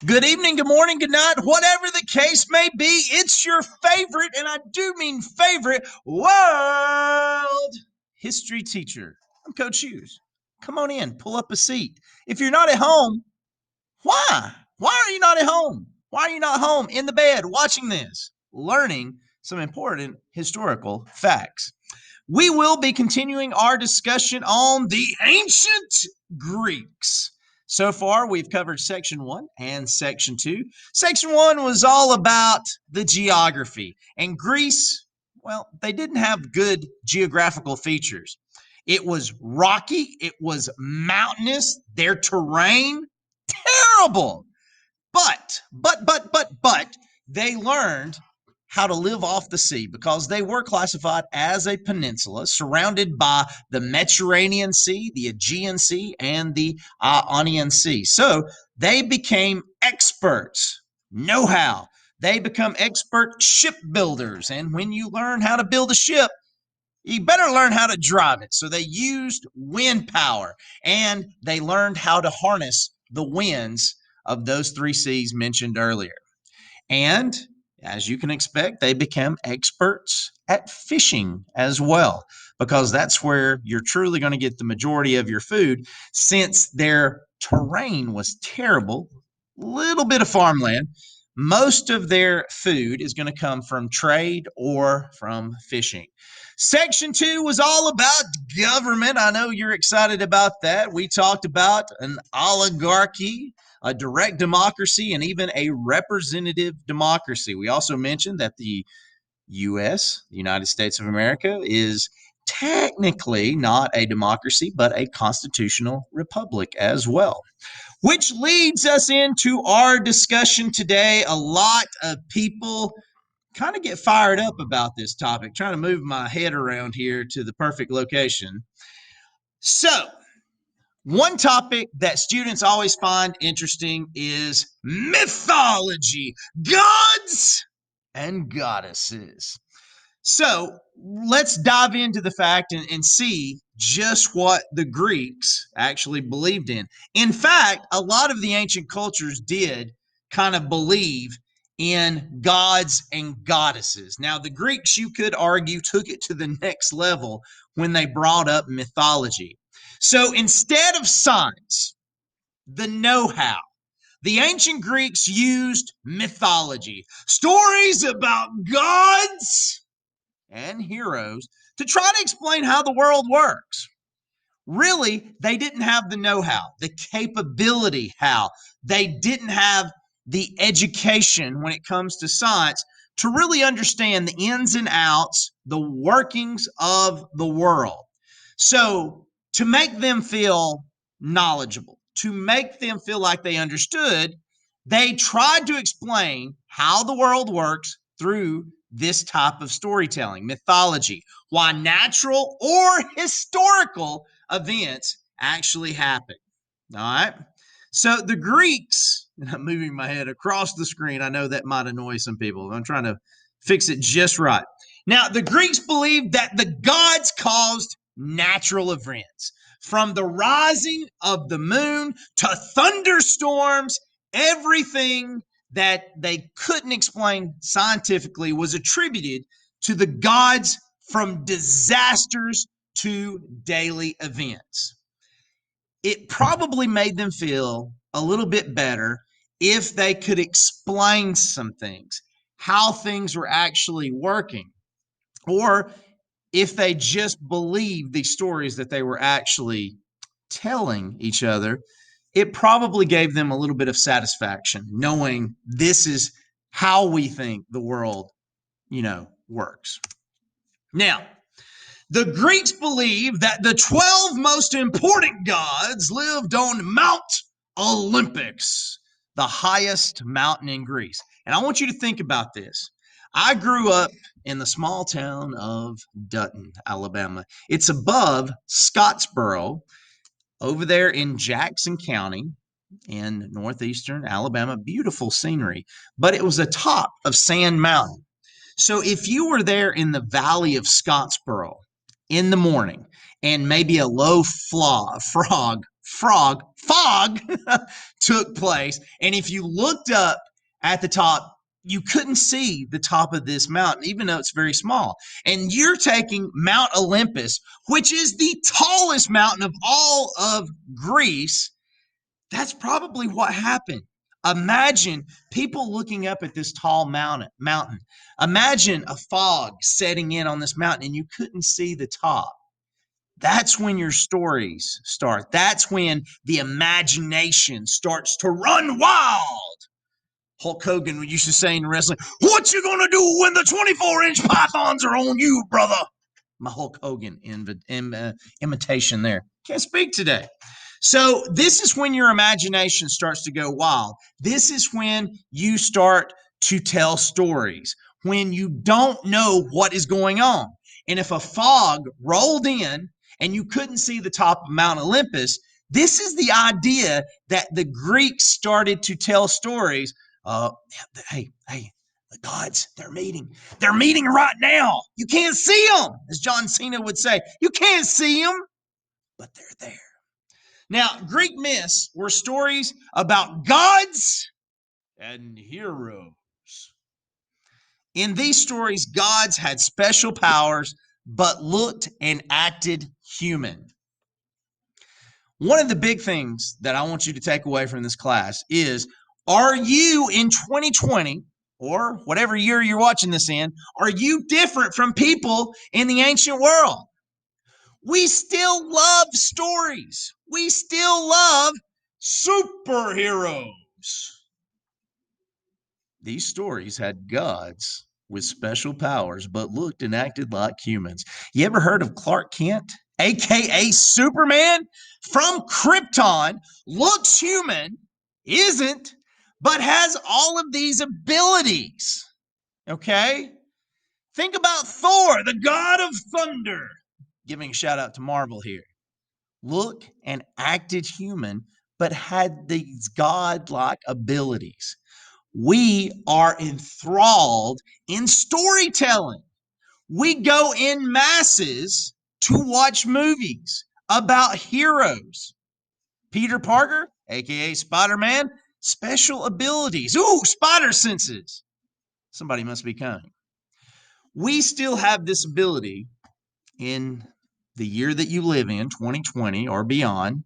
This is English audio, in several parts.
Good evening, good morning, good night, whatever the case may be, it's your favorite, and I do mean favorite, world history teacher. I'm Coach Hughes. Come on in, pull up a seat. If you're not at home, why? Why are you not at home? Why are you not home in the bed watching this, learning some important historical facts? We will be continuing our discussion on the ancient Greeks. So far, we've covered section 1 and section 2. Section 1 was all about the geography. And Greece, well, they didn't have good geographical features. It was rocky, it was mountainous, their terrain, terrible. But they learned how to live off the sea because they were classified as a peninsula surrounded by the Mediterranean Sea, the Aegean Sea, and the Ionian Sea. So they became experts, know how. They become expert shipbuilders. And when you learn how to build a ship, you better learn how to drive it. So they used wind power and they learned how to harness the winds of those three seas mentioned earlier. And as you can expect, they became experts at fishing as well, because that's where you're truly going to get the majority of your food since their terrain was terrible, little bit of farmland. Most of their food is going to come from trade or from fishing. Section 2 was all about government. I know you're excited about that. We talked about an oligarchy, a direct democracy, and even a representative democracy. We also mentioned that the U.S., the United States of America, is technically not a democracy, but a constitutional republic as well. Which leads us into our discussion today. A lot of people kind of get fired up about this topic, trying to move my head around here to the perfect location. So, one topic that students always find interesting is mythology, gods and goddesses. So let's dive into the fact and see just what the Greeks actually believed in. In fact, a lot of the ancient cultures did kind of believe in gods and goddesses. Now, the Greeks, you could argue, took it to the next level when they brought up mythology. So instead of science, the know how, the ancient Greeks used mythology, stories about gods and heroes to try to explain how the world works. Really, they didn't have the know how, the capability how. They didn't have the education when it comes to science to really understand the ins and outs, the workings of the world. So, to make them feel knowledgeable, to make them feel like they understood, they tried to explain how the world works through this type of storytelling, mythology, why natural or historical events actually happen. All right. So the Greeks, and I'm moving my head across the screen. I know that might annoy some people. I'm trying to fix it just right. Now, the Greeks believed that the gods caused natural events, from the rising of the moon to thunderstorms. Everything that they couldn't explain scientifically was attributed to the gods, from disasters to daily events. It probably made them feel a little bit better if they could explain some things, how things were actually working, or if they just believed the stories that they were actually telling each other. It probably gave them a little bit of satisfaction knowing this is how we think the world, works. Now, the Greeks believed that the 12 most important gods lived on Mount Olympus, the highest mountain in Greece. And I want you to think about this. I grew up in the small town of Dutton, Alabama. It's above Scottsboro, over there in Jackson County in northeastern Alabama. Beautiful scenery, but it was atop of Sand Mountain. So if you were there in the valley of Scottsboro in the morning and maybe a low frog fog took place. And if you looked up at the top, you couldn't see the top of this mountain, even though it's very small. And you're taking Mount Olympus, which is the tallest mountain of all of Greece. That's probably what happened. Imagine people looking up at this tall mountain. Imagine a fog setting in on this mountain and you couldn't see the top. That's when your stories start. That's when the imagination starts to run wild. Hulk Hogan used to say in wrestling, "What you gonna do when the 24-inch pythons are on you, brother?" My Hulk Hogan imitation there. Can't speak today. So this is when your imagination starts to go wild. This is when you start to tell stories, when you don't know what is going on. And if a fog rolled in and you couldn't see the top of Mount Olympus, this is the idea that the Greeks started to tell stories. Hey, the gods, they're meeting. They're meeting right now. You can't see them, as John Cena would say. You can't see them, but they're there. Now, Greek myths were stories about gods and heroes. In these stories, gods had special powers, but looked and acted human. One of the big things that I want you to take away from this class is, are you in 2020, or whatever year you're watching this in, are you different from people in the ancient world? We still love stories. We still love superheroes. These stories had gods with special powers, but looked and acted like humans. You ever heard of Clark Kent, aka Superman? From Krypton, looks human, isn't, but has all of these abilities. Okay? Think about Thor, the god of thunder. Giving a shout out to Marvel here. Look and acted human, but had these godlike abilities. We are enthralled in storytelling. We go in masses to watch movies about heroes. Peter Parker, aka Spider-Man, special abilities. Ooh, spider senses. Somebody must be coming. We still have this ability in the year that you live in, 2020 or beyond,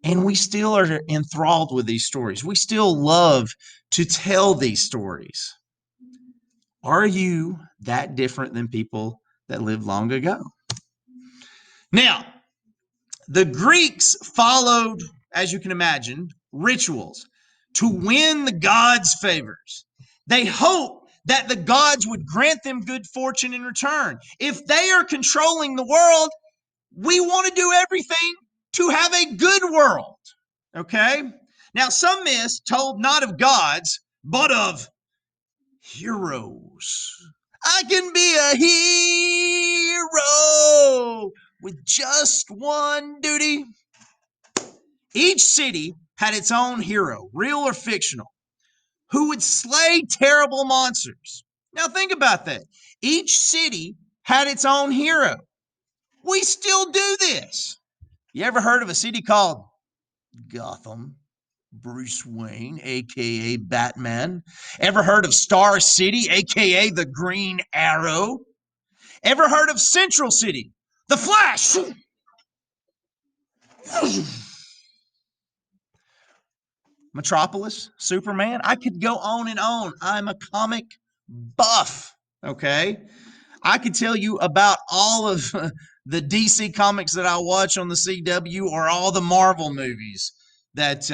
and we still are enthralled with these stories. We still love to tell these stories. Are you that different than people that lived long ago? Now, the Greeks followed, as you can imagine, rituals to win the gods' favors. They hoped that the gods would grant them good fortune in return. If they are controlling the world, we want to do everything to have a good world. Okay? Now, some myths told not of gods, but of heroes. I can be a hero with just one duty. Each city had its own hero, real or fictional, who would slay terrible monsters. Now, think about that. Each city had its own hero. We still do this. You ever heard of a city called Gotham? Bruce Wayne, aka Batman. Ever heard of Star City, aka the Green Arrow? Ever heard of Central City, the Flash? Metropolis, Superman. I could go on and on. I'm a comic buff, okay? I could tell you about all of the DC comics that I watch on the CW, or all the Marvel movies that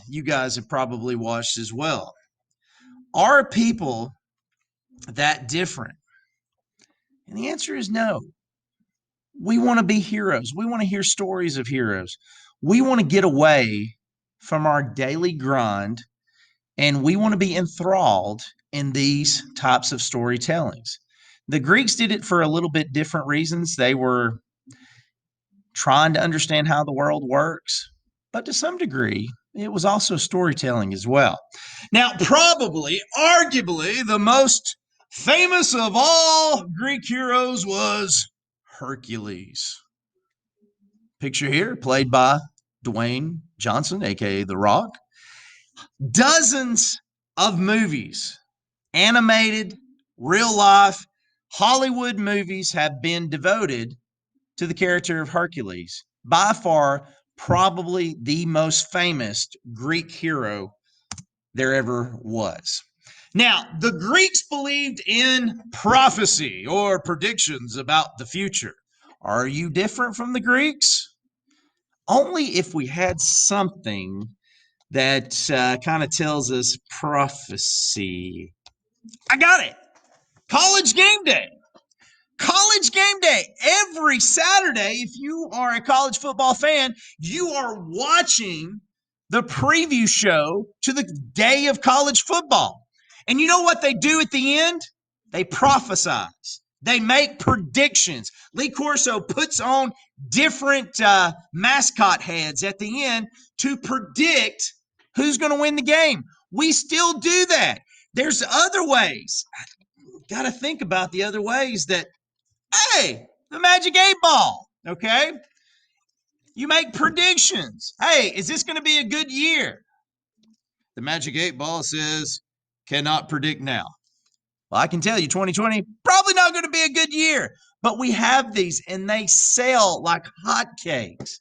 you guys have probably watched as well. Are people that different? And the answer is no. We want to be heroes. We want to hear stories of heroes. We want to get away from our daily grind, and we want to be enthralled in these types of storytellings. The Greeks did it for a little bit different reasons. They were trying to understand how the world works, but to some degree, it was also storytelling as well. Now, probably, arguably, the most famous of all Greek heroes was Hercules. Picture here, played by Dwayne Johnson, aka The Rock. Dozens of movies, animated, real life, Hollywood movies have been devoted to the character of Hercules. By far, probably the most famous Greek hero there ever was. Now, the Greeks believed in prophecy or predictions about the future. Are you different from the Greeks? Only if we had something that kind of tells us prophecy. I got it. College game day. College game day. Every Saturday, if you are a college football fan, you are watching the preview show to the day of college football. And you know what they do at the end? They prophesize. They make predictions. Lee Corso puts on different mascot heads at the end to predict who's going to win the game. We still do that. There's other ways. Got to think about the other ways that, hey, the Magic 8 Ball, okay? You make predictions. Hey, is this going to be a good year? The Magic 8 Ball says, cannot predict now. Well, I can tell you 2020, probably not going to be a good year. But we have these and they sell like hotcakes.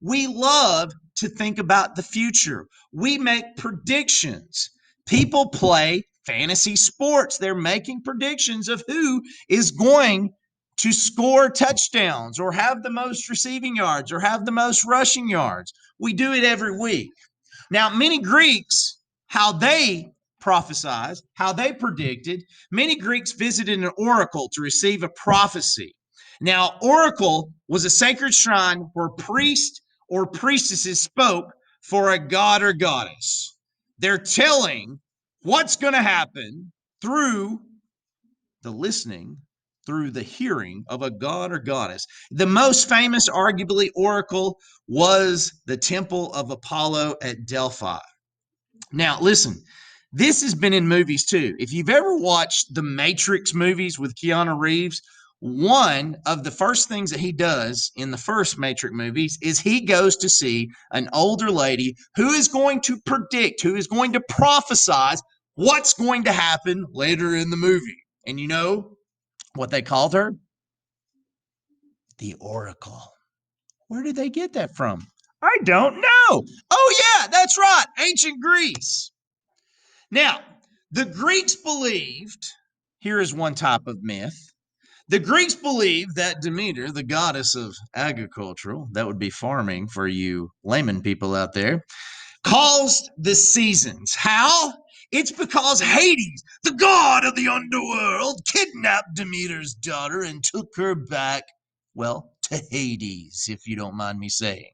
We love to think about the future. We make predictions. People play fantasy sports. They're making predictions of who is going to score touchdowns or have the most receiving yards or have the most rushing yards. We do it every week. Now, many Greeks, how they prophesied, how they predicted, many Greeks visited an oracle to receive a prophecy. Now, oracle was a sacred shrine where priests or priestesses spoke for a god or goddess. They're telling what's going to happen through the listening, through the hearing of a god or goddess. The most famous, arguably, oracle was the Temple of Apollo at Delphi. Now, listen, this has been in movies too. If you've ever watched the Matrix movies with Keanu Reeves, one of the first things that he does in the first Matrix movies is he goes to see an older lady who is going to predict, who is going to prophesize what's going to happen later in the movie. And you know what they called her? The Oracle. Where did they get that from? I don't know. Oh, yeah, that's right. Ancient Greece. Now, the Greeks believed, here is one type of myth. The Greeks believed that Demeter, the goddess of agricultural, that would be farming for you layman people out there, caused the seasons. How? It's because Hades, the god of the underworld, kidnapped Demeter's daughter and took her back, well, to Hades, if you don't mind me saying.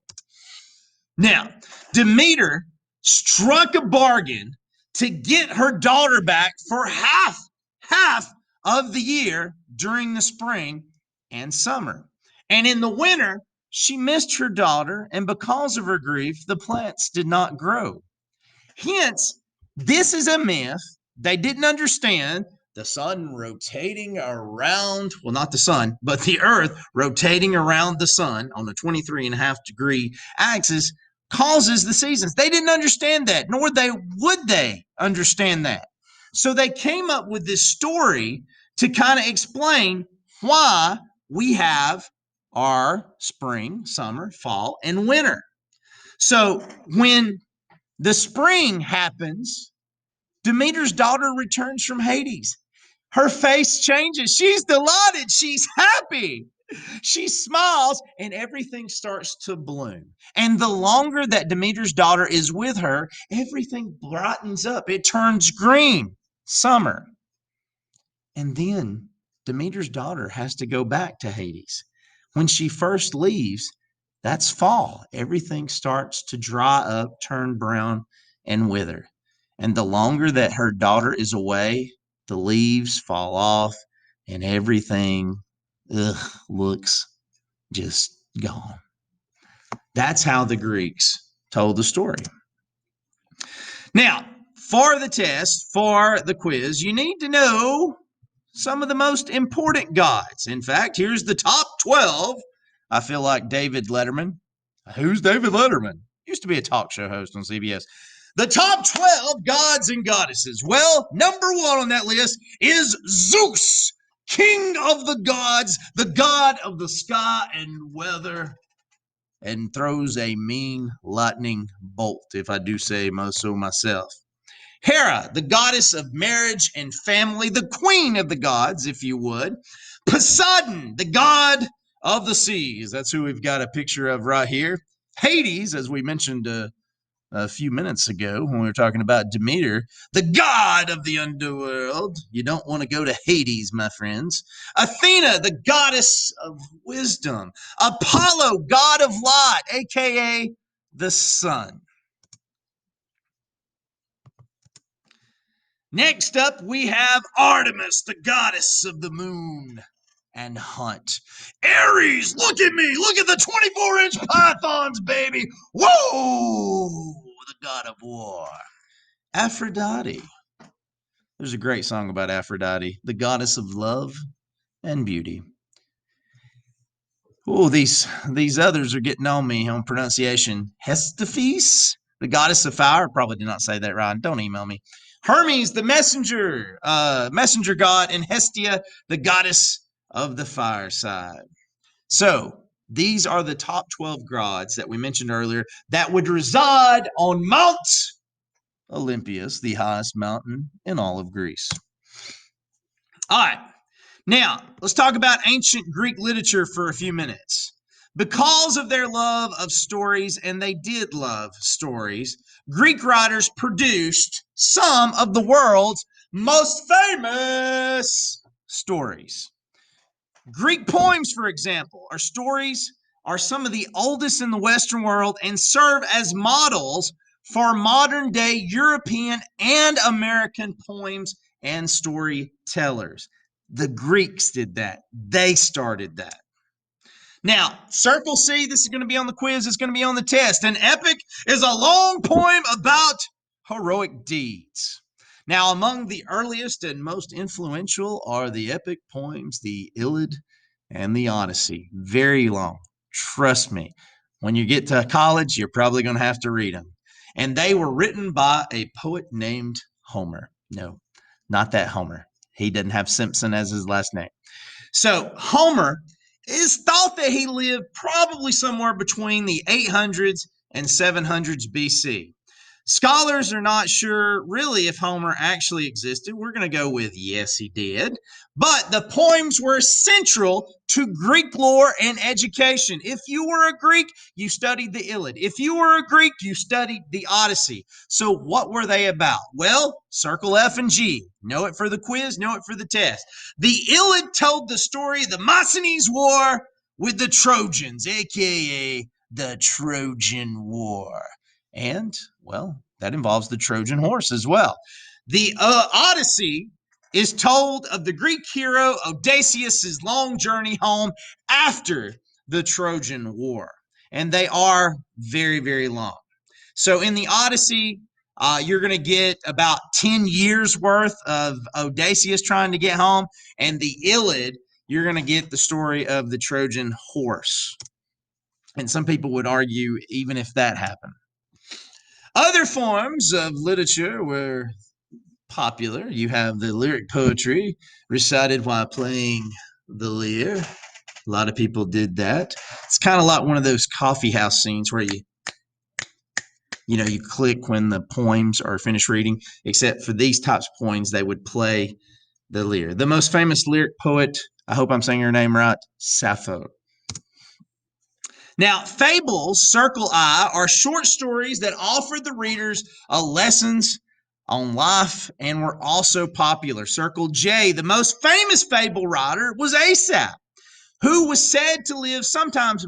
Now, Demeter struck a bargain to get her daughter back for half of the year during the spring and summer. And in the winter, she missed her daughter, and because of her grief, the plants did not grow. Hence, this is a myth. They didn't understand the sun rotating around, well, not the sun, but the earth rotating around the sun on a 23.5-degree axis causes the seasons. They didn't understand that, nor would they understand that. So they came up with this story to kind of explain why we have our spring, summer, fall, and winter. So when the spring happens, Demeter's daughter returns from Hades. Her face changes. She's delighted. She's happy. She smiles and everything starts to bloom. And the longer that Demeter's daughter is with her, everything brightens up. It turns green. Summer. And then Demeter's daughter has to go back to Hades. When she first leaves, that's fall. Everything starts to dry up, turn brown, and wither. And the longer that her daughter is away, the leaves fall off and everything looks just gone. That's how the Greeks told the story. Now, for the test, for the quiz, you need to know some of the most important gods. In fact, here's the top 12. I feel like David Letterman. Who's David Letterman? Used to be a talk show host on CBS. The top 12 gods and goddesses. Well, number one on that list is Zeus, king of the gods, the god of the sky and weather, and throws a mean lightning bolt, if I do say so myself. Hera, the goddess of marriage and family, the queen of the gods, if you would. Poseidon, the god of the seas. That's who we've got a picture of right here. Hades, as we mentioned a few minutes ago when we were talking about Demeter, the god of the underworld. You don't want to go to Hades, my friends. Athena, the goddess of wisdom. Apollo, god of light, aka the sun. Next up, we have Artemis, the goddess of the moon and hunt. Ares, look at me. Look at the 24-inch pythons, baby. Whoa, the god of war. Aphrodite. There's a great song about Aphrodite, the goddess of love and beauty. Oh, these others are getting on me on pronunciation. Hestaphes, the goddess of fire. Probably did not say that right. Don't email me. Hermes, the messenger god, and Hestia, the goddess of the fireside. So these are the top 12 gods that we mentioned earlier that would reside on Mount Olympus, the highest mountain in all of Greece. All right. Now, let's talk about ancient Greek literature for a few minutes. Because of their love of stories, and they did love stories, Greek writers produced some of the world's most famous stories. Greek poems, for example, are some of the oldest in the Western world and serve as models for modern day European and American poems and storytellers. The Greeks did that. They started that. Now, Circle C, this is going to be on the quiz, it's going to be on the test. An epic is a long poem about heroic deeds. Now, among the earliest and most influential are the epic poems, the Iliad and the Odyssey. Very long. Trust me. When you get to college, you're probably going to have to read them. And they were written by a poet named Homer. No, not that Homer. He doesn't have Simpson as his last name. So Homer is thought that he lived probably somewhere between the 800s and 700s BC. Scholars are not sure really if Homer actually existed. We're going to go with yes, he did. But the poems were central to Greek lore and education. If you were a Greek, you studied the Iliad. If you were a Greek, you studied the Odyssey. So what were they about? Well, circle F and G. Know it for the quiz, know it for the test. The Iliad told the story of the Mycenaean War with the Trojans, aka the Trojan War. And, well, that involves the Trojan horse as well. The Odyssey is told of the Greek hero Odysseus' long journey home after the Trojan War. And they are very, very long. So in the Odyssey, you're going to get about 10 years worth of Odysseus trying to get home. And the Iliad, you're going to get the story of the Trojan horse. And some people would argue even if that happened. Other forms of literature were popular. You have the lyric poetry recited while playing the lyre. A lot of people did that. It's kind of like one of those coffee house scenes where you click when the poems are finished reading, except for these types of poems, they would play the lyre. The most famous lyric poet, I hope I'm saying her name right, Sappho. Now, fables, circle I, are short stories that offer the readers lessons on life and were also popular. Circle J, the most famous fable writer was Aesop, who was said to live sometimes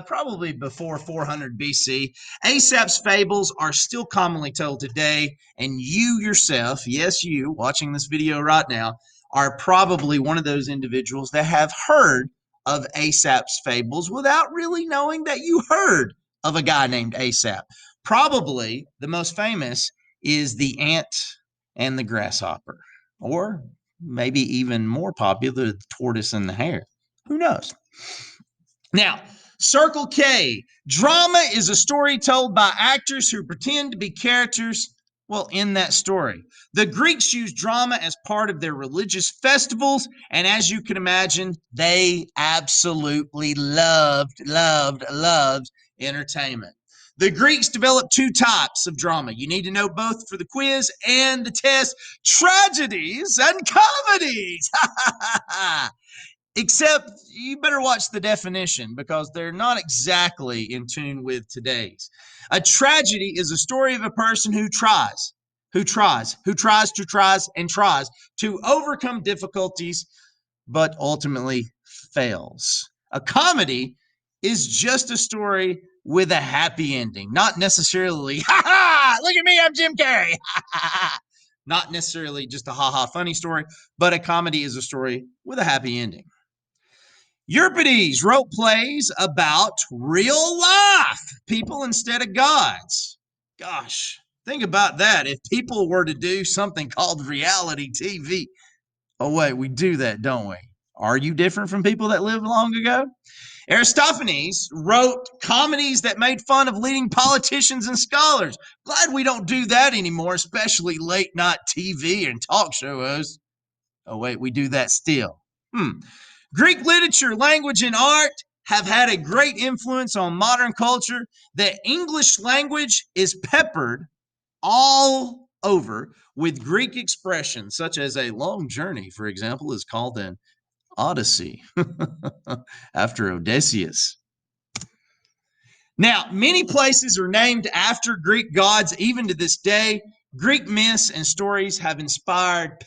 probably before 400 BC. Aesop's fables are still commonly told today, and you yourself, yes, you watching this video right now, are probably one of those individuals that have heard of Aesop's fables without really knowing that you heard of a guy named Aesop. Probably the most famous is the ant and the grasshopper, or maybe even more popular, the tortoise and the hare. Who knows? Now, Circle K. Drama is a story told by actors who pretend to be characters, well, in that story. The Greeks used drama as part of their religious festivals, and as you can imagine, they absolutely loved entertainment. The Greeks developed two types of drama. You need to know both for the quiz and the test: tragedies and comedies. Except you better watch the definition because they're not exactly in tune with today's. A tragedy is a story of a person who tries to overcome difficulties, but ultimately fails. A comedy is just a story with a happy ending, not necessarily, ha ha, look at me, I'm Jim Carrey. Not necessarily just a ha ha funny story, but a comedy is a story with a happy ending. Euripides wrote plays about real life people instead of gods. Gosh, think about that. If people were to do something called reality TV, oh, wait, we do that, don't we? Are you different from people that lived long ago? Aristophanes wrote comedies that made fun of leading politicians and scholars. Glad we don't do that anymore, especially late night TV and talk show hosts. Oh, wait, we do that still. Greek literature, language, and art have had a great influence on modern culture. The English language is peppered all over with Greek expressions, such as a long journey, for example, is called an Odyssey after Odysseus. Now, many places are named after Greek gods, even to this day. Greek myths and stories have inspired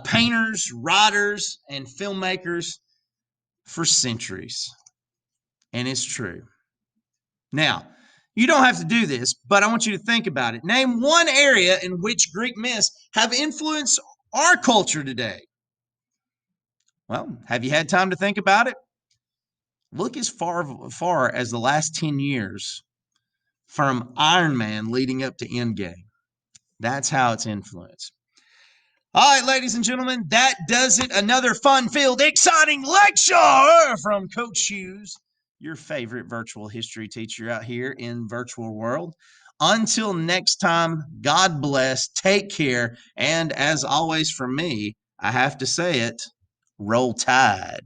painters, writers, and filmmakers for centuries. And it's true. Now, you don't have to do this, but I want you to think about it. Name one area in which Greek myths have influenced our culture today. Well, have you had time to think about it? Look as far as the last 10 years from Iron Man leading up to Endgame. That's how it's influenced. All right, ladies and gentlemen, that does it. Another fun-filled, exciting lecture from Coach Hughes, your favorite virtual history teacher out here in virtual world. Until next time, God bless, take care, and as always from me, I have to say it, roll tide.